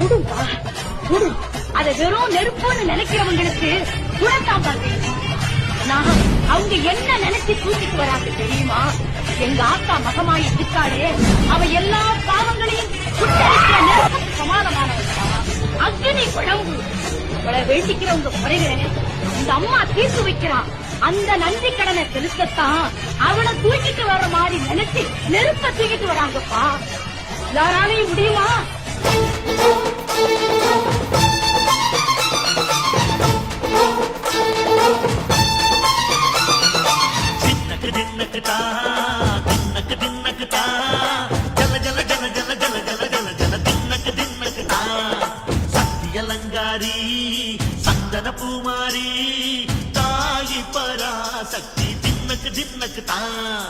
சுடும்பா சுடு. அத வெறும் நெருப்புன்னு நினைக்கிறவங்களுக்கு சுடத்தான் பாருங்க. நான் அவங்க என்ன நினைச்சு தூக்கிட்டு வராங்க தெரியுமா? எங்க ஆத்தா மகமாயி இருக்காளே, அவ எல்லா பாவங்களையும் சுட்டரிக்கிற நெருப்புக்கு சமாதமானவா. அக்னி குழம்பு வேண்டிக்கிறவங்க குறைகளை இந்த அம்மா தீர்த்து வைக்கிறான். அந்த நன்றி கடனை செலுத்தத்தான் அவனை தூக்கிட்டு வர்ற மாதிரி நினைச்சு நெருப்ப தூக்கிட்டு வராங்கப்பா. யாராலையும் முடியுமா? அலங்காரி சந்தன பூமாரி தாயி பராசக்தி தின்னக்கு தின்னக்கு தான்.